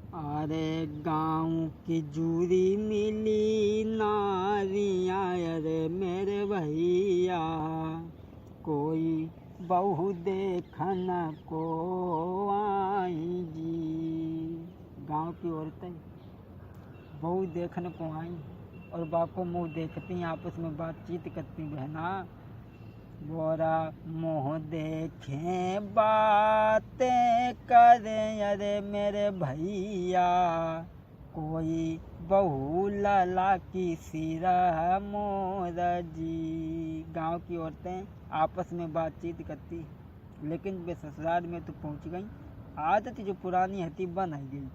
अरे गाँव की जूरी मिली नारियाँ, अरे मेरे भैया कोई बहू देखन को आई जी। गांव की औरतें बहू देखने को आई और बापो मुँह देखती, आपस में बातचीत करती। बहना बोरा मुँह देखें बातें करें, अरे मेरे भैया कोई बहू लाला की सिरा मोर जी। गांव की औरतें आपस में बातचीत करती, लेकिन वे ससुराल में तो पहुंच गई। आदत जो पुरानी हती बन आई गई,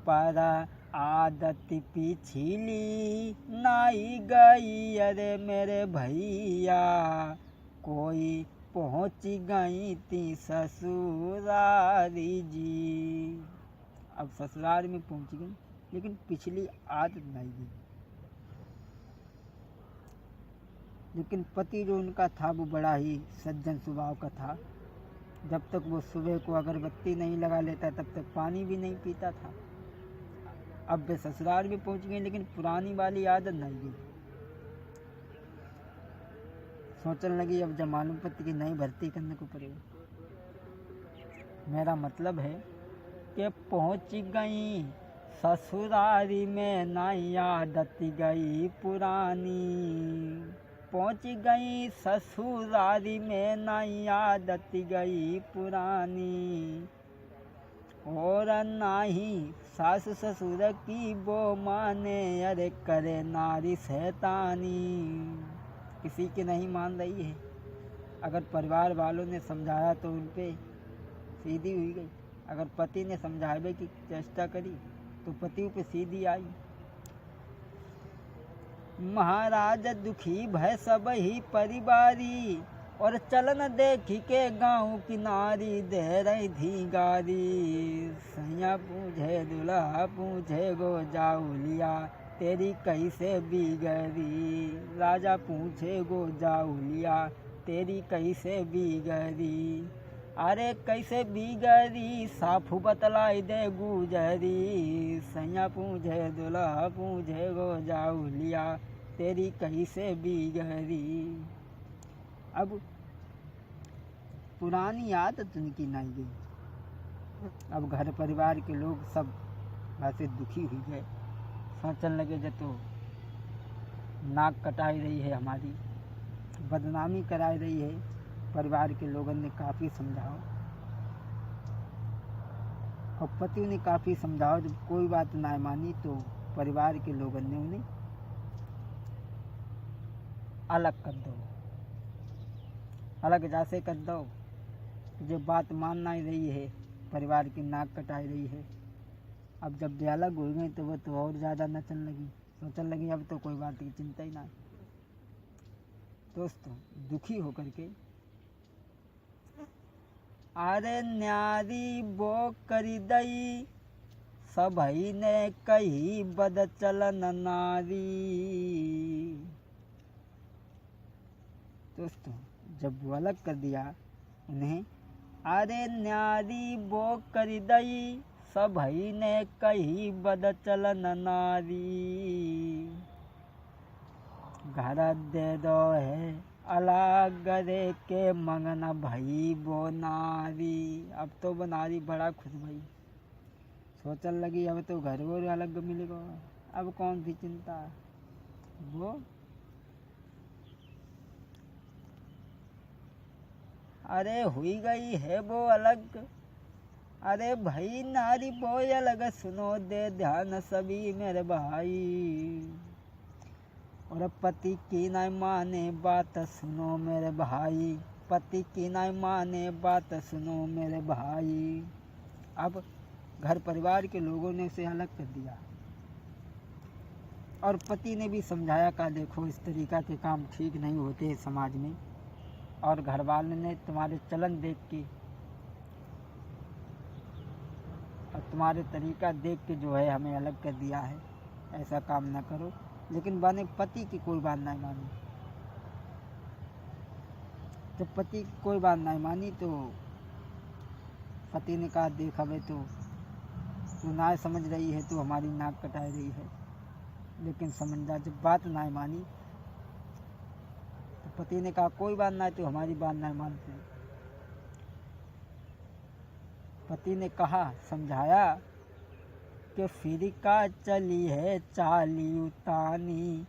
पर आदत पिछली नाई गई, अरे मेरे भैया कोई पहुंच गई थी ससुरारी जी। अब ससुराल में पहुंच गई, लेकिन पिछली आदत नहीं गई। लेकिन पति जो उनका था वो बड़ा ही सज्जन स्वभाव का था। जब तक वो सुबह को अगरबत्ती नहीं लगा लेता तब तक पानी भी नहीं पीता था। अब वे ससुराल भी पहुंच गए, लेकिन पुरानी वाली आदत नहीं गई। सोचने लगी अब जब मालूम पति की नई भर्ती करने को पड़ेगा। मेरा मतलब है कि पहुंच गई ससुरारी में नई आदत गई पुरानी। पहुंच गई ससुरारी में नई आदत गई पुरानी, और नाही सास ससुर की वो माने, अरे करे नारी शैतानी। किसी की नहीं मान रही है। अगर परिवार वालों ने समझाया तो उन पे सीधी हुई गई, अगर पति ने समझावे की चेष्टा करी तो पति पे सीधी आई। महाराज दुखी भय सब ही परिवारी, और चलन देखी के गाँव की नारी दे रही थी गारी। सैया पूछे दुल्हा पूछे गो जाउलिया, तेरी कैसे बिगड़ी। राजा पूछे गो जाउलिया, तेरी कैसे बिगड़ी। अरे कैसे बिगड़ी साफ बतलाई दे गुजरी। सैया पूछे दुल्हा पूछे गो जाउलिया, तेरी कैसे बिगड़ी। अब पुरानी आदत उनकी नहीं गई। अब घर परिवार के लोग सब वैसे दुखी हुई गए। सोचने लगे जब तो नाक कटाई रही है, हमारी बदनामी कराई रही है। परिवार के लोगों ने काफ़ी समझाओ और पति ने काफ़ी समझाओ। जब कोई बात ना मानी तो परिवार के लोगों ने उन्हें अलग कर दो, अलग जैसे कर दो। जो बात मानना ही रही है, परिवार की नाक कटाई रही है। अब जब वे अलग हो गए तो वो तो और ज़्यादा नचने लगी। सोचने लगी अब तो कोई बात की चिंता ही ना। दोस्तों दुखी होकर के अरे न्यारी वो करी दई, सबई ने कही बद चलन नारी। दोस्तों जब वो अलग कर दिया उन्हें, अरे न्यारी वो करी दई, सबई ने कही बद चलन नारी। घर दे दो है अलग रे के मंगना भई वो नारी। अब तो वो नारी बड़ा खुश भई। सोचने लगी अब तो घर वो अलग मिलेगा, अब कौन सी चिंता। वो अरे हुई गई है वो अलग। अरे भाई नारी वो अलग, सुनो दे ध्यान सभी मेरे भाई। और पति की न माने बात सुनो मेरे भाई, पति की न माने बात सुनो मेरे भाई। अब घर परिवार के लोगों ने उसे अलग कर दिया और पति ने भी समझाया कि देखो इस तरीक़ा के काम ठीक नहीं होते समाज में, और घर वालों ने तुम्हारे चलन देख के और तुम्हारे तरीक़ा देख के जो है हमें अलग कर दिया है, ऐसा काम न करो। लेकिन बने पति की कोई बात नहीं मानी। जब पति की कोई बात नहीं मानी तो पति ने कहा देख हमें तो तू ना समझ रही है, तू हमारी नाक कटा रही है, लेकिन समझ जा जब बात ना मानी। तो पति ने कहा कोई बात ना, तू हमारी बात ना मानती। पति ने कहा, समझाया कि फिर का चली है चाली उतानी,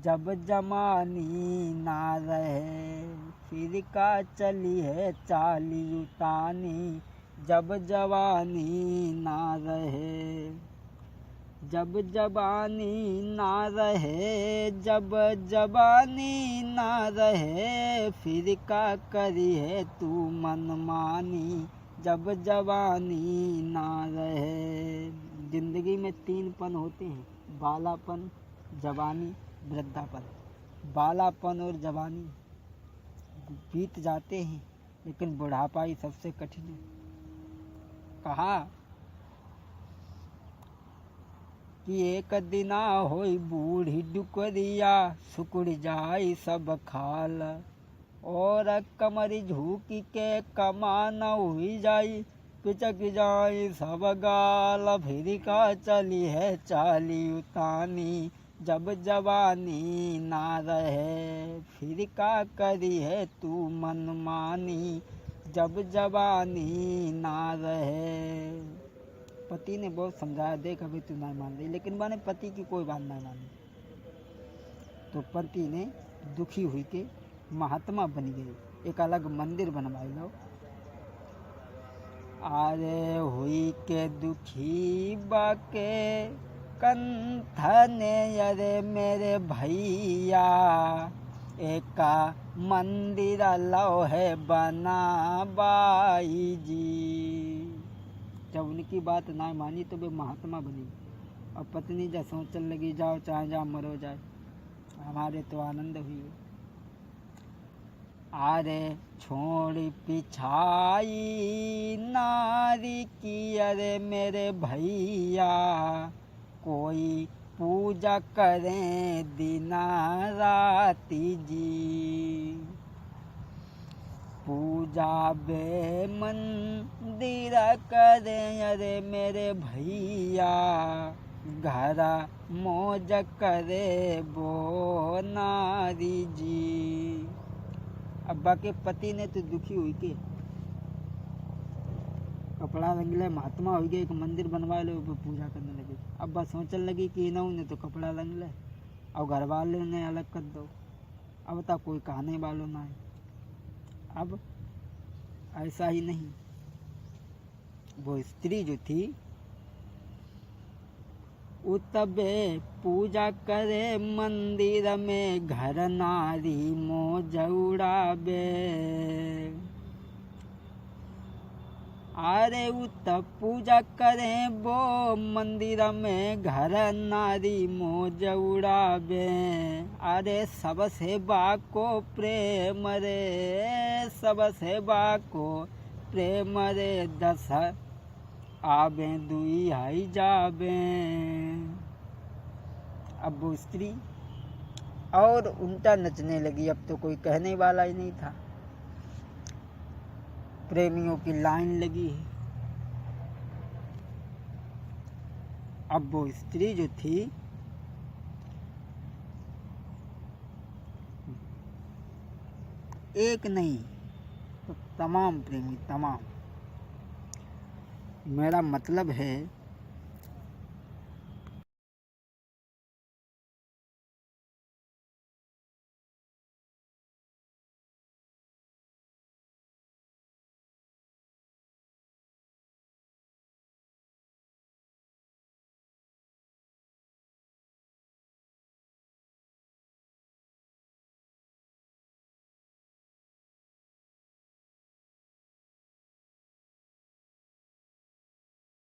जब जमानी ना रहे। फिर का चली है चाली उतानी, जब जवानी ना रहे। जब जवानी ना रहे, जब जवानी ना रहे, फिर का करी है तू मनमानी, जब जवानी ना रहे। जिंदगी में 3 पन होते हैं, बालापन, जवानी, वृद्धापन। बालापन और जवानी बीत जाते हैं, लेकिन बुढ़ापा ही सबसे कठिन है। कहा कि एक दिना होई बूढ़ी डुकरिया, सुकुड़ जाई सब खाल, और कमरी झुकी के कमान हुई जाई, पिचक जाई सब गाल। फिर का चली है चाली उतानी, जब जवानी ना रहे। फिर का करी है तू मनमानी, जब जवानी ना रहे। पति ने बहुत समझाया, देख अभी तू नहीं मान रही, लेकिन मैंने पति की कोई बात नहीं मानी। तो पति ने दुखी हुई के महात्मा बन गई, एक अलग मंदिर बनवाई लो। अरे हुई के दुखी बाके कंथने, अरे मेरे भैया एका मंदिर लो है बना बाई जी। जब उनकी बात ना मानी तो वे महात्मा बनी, और पत्नी जब सोचने लगी, जाओ चाहे जहाँ मरो जाए, हमारे तो आनंद हुई। अरे छोड़ पिछाई नारी की, अरे मेरे भैया कोई पूजा करें दिना राती जी। पूजा बे मंदिर करें, अरे मेरे भैया घर मौज करे वो नारी जी। अब्बा के पति ने तो दुखी हुई के कपड़ा रंग ले, महात्मा हो गए, एक मंदिर बनवा ले, ऊपर पूजा करने लगे। अब्बा सोचने लगी कि इन्होंने तो कपड़ा रंग ले और घर वाले ने अलग कर दो, अब तक कोई कहने वालों ना है। अब ऐसा ही नहीं, वो स्त्री जो थी उतबे पूजा करे मंदिर में, घर नारी मौज उड़ाबे। अरे उतब पूजा करे वो मंदिर में, घर नारी मौज उड़ाबे। अरे सब सेवा को प्रेम रे, सब सेवा को प्रेम रे, 10 आबे दुई हाई जाबे। अब वो स्त्री और उल्टा नचने लगी, अब तो कोई कहने वाला ही नहीं था। प्रेमियों की लाइन लगी है। अब वो स्त्री जो थी एक नहीं तो तमाम प्रेमी, तमाम, मेरा मतलब है